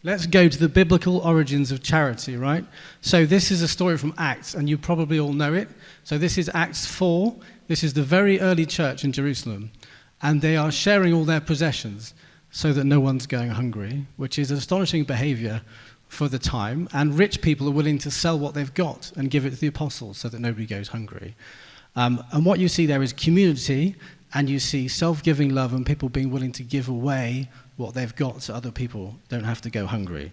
let's go to the biblical origins of charity, right? So this is a story from Acts, and you probably all know it. So this is Acts 4. This is the very early church in Jerusalem, and they are sharing all their possessions so that no one's going hungry, which is astonishing behavior for the time, and rich people are willing to sell what they've got and give it to the apostles so that nobody goes hungry. And what you see there is community, and you see self-giving love and people being willing to give away what they've got so other people don't have to go hungry.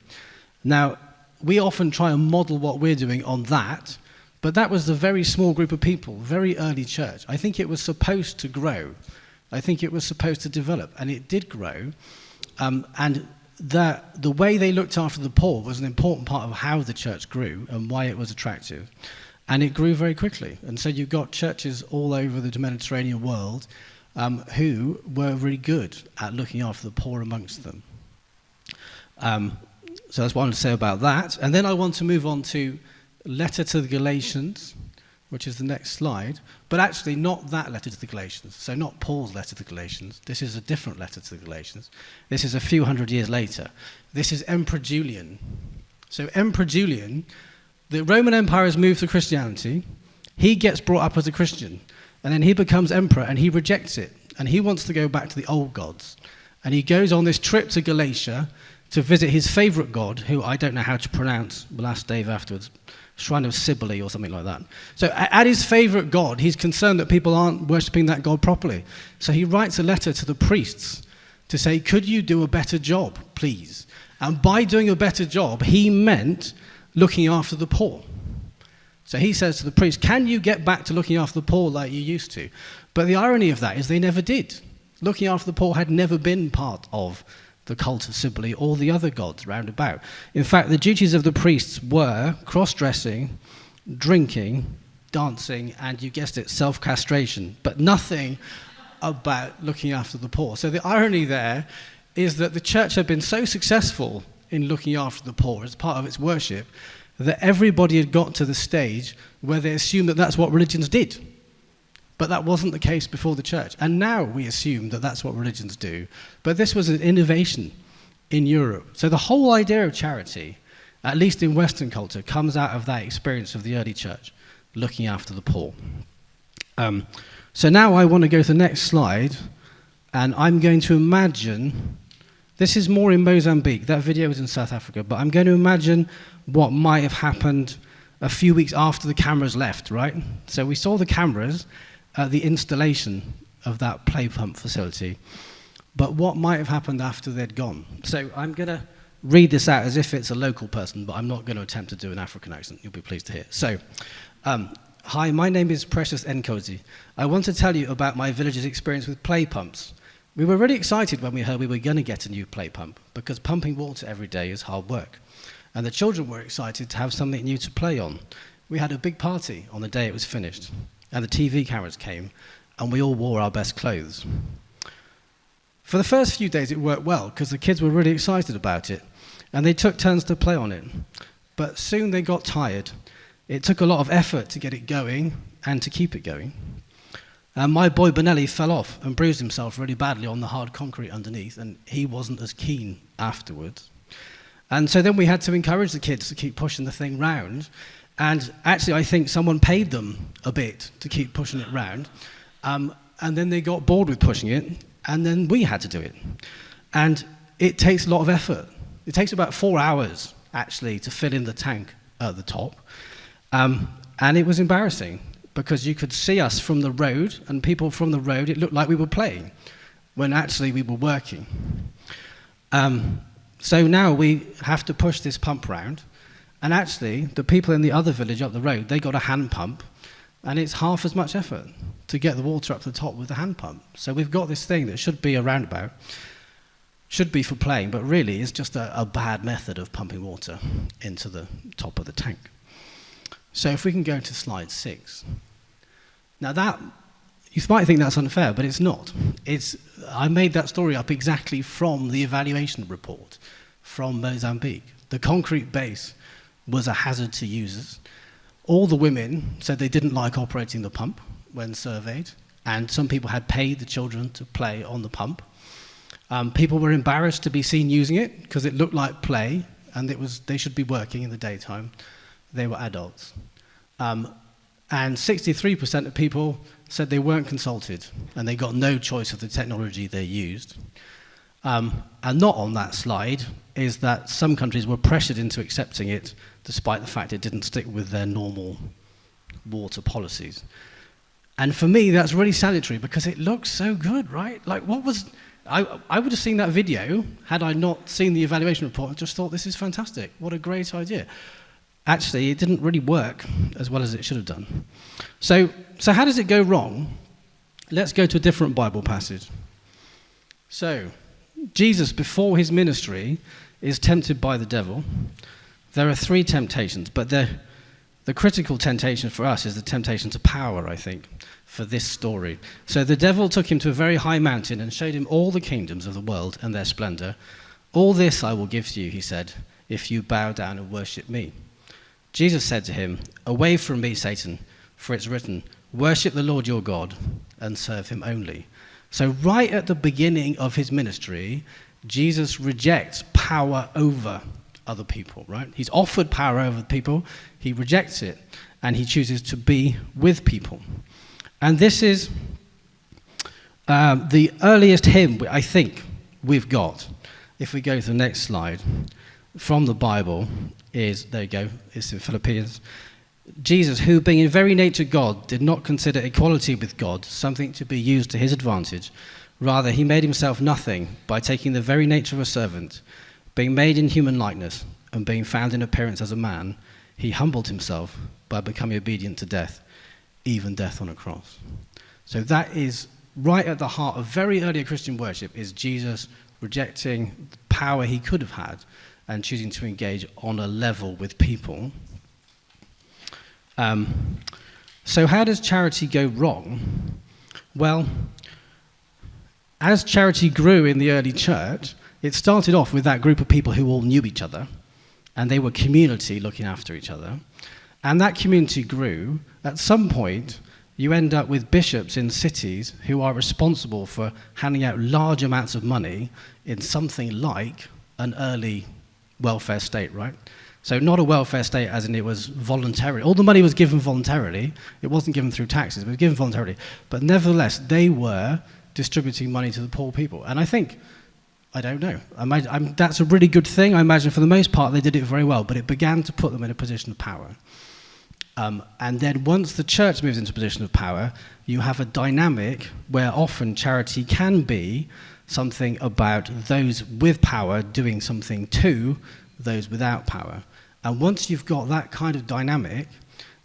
Now, we often try and model what we're doing on that, but that was a very small group of people, very early church. I think it was supposed to grow. I think it was supposed to develop, and it did grow. And the way they looked after the poor was an important part of how the church grew and why it was attractive. And it grew very quickly. And so you've got churches all over the Mediterranean world who were really good at looking after the poor amongst them. So that's what I want to say about that. And then I want to move on to letter to the Galatians, which is the next slide. But actually not that letter to the Galatians. So not Paul's letter to the Galatians. This is a different letter to the Galatians. This is a few hundred years later. This is Emperor Julian. So Emperor Julian, the Roman Empire has moved to Christianity. He gets brought up as a Christian. And then he becomes emperor and he rejects it. And he wants to go back to the old gods. And he goes on this trip to Galatia to visit his favorite god, who I don't know how to pronounce. We'll ask Dave afterwards. Shrine of Cybele or something like that. So at his favorite god, he's concerned that people aren't worshipping that god properly. So he writes a letter to the priests to say, could you do a better job, please? And by doing a better job, he meant looking after the poor. So he says to the priest, can you get back to looking after the poor like you used to? But the irony of that is they never did. Looking after the poor had never been part of the cult of Cybele or the other gods round about. In fact, the duties of the priests were cross-dressing, drinking, dancing, and you guessed it, self-castration, but nothing about looking after the poor. So the irony there is that the church had been so successful in looking after the poor as part of its worship that everybody had got to the stage where they assumed that that's what religions did. But that wasn't the case before the church. And now we assume that that's what religions do. But this was an innovation in Europe. So the whole idea of charity, at least in Western culture, comes out of that experience of the early church, looking after the poor. So now I want to go to the next slide, and I'm going to imagine, this is more in Mozambique, that video was in South Africa, but I'm going to imagine what might have happened a few weeks after the cameras left, right? So we saw the cameras at the installation of that play pump facility, but what might have happened after they'd gone? So I'm going to read this out as if it's a local person, but I'm not going to attempt to do an African accent, you'll be pleased to hear. So, hi, my name is Precious Nkosi. I want to tell you about my village's experience with play pumps. We were really excited when we heard we were going to get a new play pump, because pumping water every day is hard work. And the children were excited to have something new to play on. We had a big party on the day it was finished, and the TV cameras came, and we all wore our best clothes. For the first few days it worked well, because the kids were really excited about it, and they took turns to play on it. But soon they got tired. It took a lot of effort to get it going, and to keep it going. And my boy Benelli fell off and bruised himself really badly on the hard concrete underneath, and he wasn't as keen afterwards. And so then we had to encourage the kids to keep pushing the thing round. And actually, I think someone paid them a bit to keep pushing it round. And then they got bored with pushing it, and then we had to do it. And it takes a lot of effort. It takes about 4 hours, actually, to fill in the tank at the top. And it was embarrassing, because you could see us from the road, and people from the road, it looked like we were playing, when actually we were working. So now we have to push this pump round, and actually the people in the other village up the road, they got a hand pump, and it's half as much effort to get the water up to the top with the hand pump. So we've got this thing that should be a roundabout, should be for playing, but really is just a bad method of pumping water into the top of the tank. So if we can go to slide 6. Now that, you might think that's unfair, but it's not. I made that story up exactly from the evaluation report from Mozambique. The concrete base was a hazard to users. All the women said they didn't like operating the pump when surveyed, and some people had paid the children to play on the pump. People were embarrassed to be seen using it because it looked like play, and they should be working in the daytime. They were adults. And 63% of people said they weren't consulted, and they got no choice of the technology they used. And not on that slide is that some countries were pressured into accepting it, despite the fact it didn't stick with their normal water policies. And for me, that's really salutary, because it looks so good, right? Like, I would have seen that video had I not seen the evaluation report and just thought, this is fantastic. What a great idea. Actually, it didn't really work as well as it should have done. So how does it go wrong? Let's go to a different Bible passage. So, Jesus, before his ministry, is tempted by the devil. There are 3 temptations, but the critical temptation for us is the temptation to power, I think, for this story. So the devil took him to a very high mountain and showed him all the kingdoms of the world and their splendor. All this I will give to you, he said, if you bow down and worship me. Jesus said to him, away from me, Satan, for it's written, worship the Lord your God and serve him only. So right at the beginning of his ministry, Jesus rejects power over other people, right? He's offered power over people, he rejects it, and he chooses to be with people. And this is the earliest hymn, I think, we've got. If we go to the next slide, from the Bible is, there you go, it's in Philippians. Jesus, who being in very nature God, did not consider equality with God something to be used to his advantage. Rather, he made himself nothing by taking the very nature of a servant. Being made in human likeness and being found in appearance as a man, he humbled himself by becoming obedient to death, even death on a cross. So that is right at the heart of very early Christian worship, is Jesus rejecting the power he could have had and choosing to engage on a level with people. So how does charity go wrong? Well, as charity grew in the early church, it started off with that group of people who all knew each other, and they were community looking after each other. And that community grew. At some point, you end up with bishops in cities who are responsible for handing out large amounts of money in something like an early welfare state, right? So not a welfare state as in it was voluntary. All the money was given voluntarily. It wasn't given through taxes. It was given voluntarily. But nevertheless, they were distributing money to the poor people. And I think, I don't know, that's a really good thing. I imagine for the most part they did it very well, but it began to put them in a position of power. And then once the church moves into a position of power, you have a dynamic where often charity can be something about those with power doing something to those without power. And once you've got that kind of dynamic,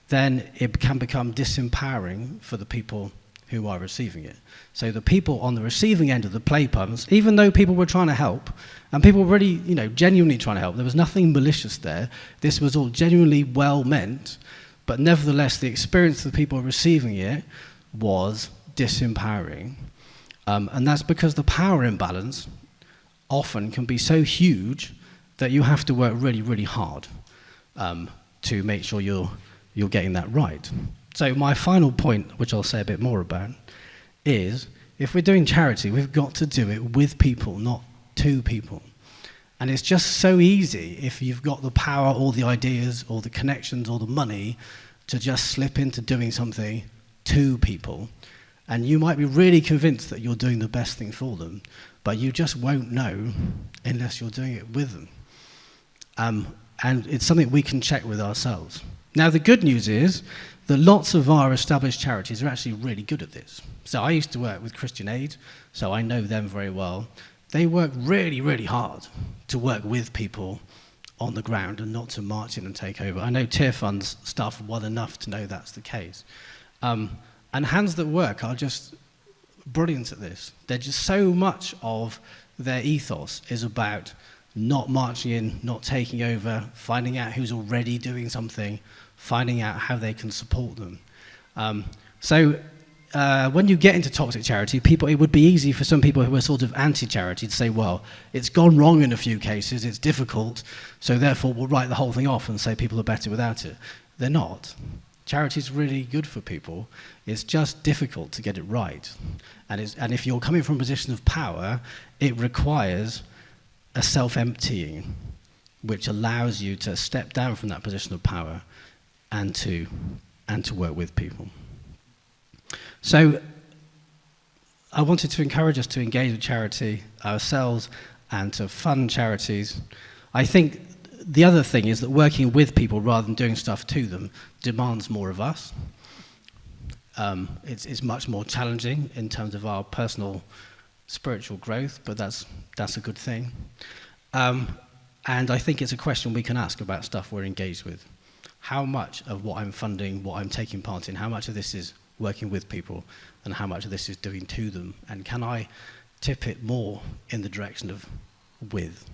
then it can become disempowering for the people who are receiving it. So the people on the receiving end of the play pumps, even though people were trying to help, and people were really, genuinely trying to help, there was nothing malicious there. This was all genuinely well meant, but nevertheless, the experience of the people receiving it was disempowering. And that's because the power imbalance often can be so huge that you have to work really, really hard to make sure you're getting that right. So my final point, which I'll say a bit more about, is if we're doing charity, we've got to do it with people, not to people. And it's just so easy if you've got the power or the ideas or the connections or the money to just slip into doing something to people. And you might be really convinced that you're doing the best thing for them, but you just won't know unless you're doing it with them. And it's something we can check with ourselves. Now, the good news is that lots of our established charities are actually really good at this. So I used to work with Christian Aid, so I know them very well. They work really, really hard to work with people on the ground and not to march in and take over. I know Tier Fund's staff well enough to know that's the case. And Hands That Work are just brilliant at this. They're just so much of their ethos is about not marching in, not taking over, finding out who's already doing something, finding out how they can support them. When you get into toxic charity, it would be easy for some people who are sort of anti-charity to say, well, it's gone wrong in a few cases, it's difficult, so therefore we'll write the whole thing off and say people are better without it. They're not. Charity is really good for people. It's just difficult to get it right. And if you're coming from a position of power, it requires a self-emptying, which allows you to step down from that position of power and to work with people. So I wanted to encourage us to engage with charity ourselves and to fund charities. I think the other thing is that working with people rather than doing stuff to them demands more of us. It's much more challenging in terms of our personal spiritual growth, but that's a good thing. And I think it's a question we can ask about stuff we're engaged with. How much of what I'm funding, what I'm taking part in, how much of this is working with people and how much of this is doing to them? And can I tip it more in the direction of with?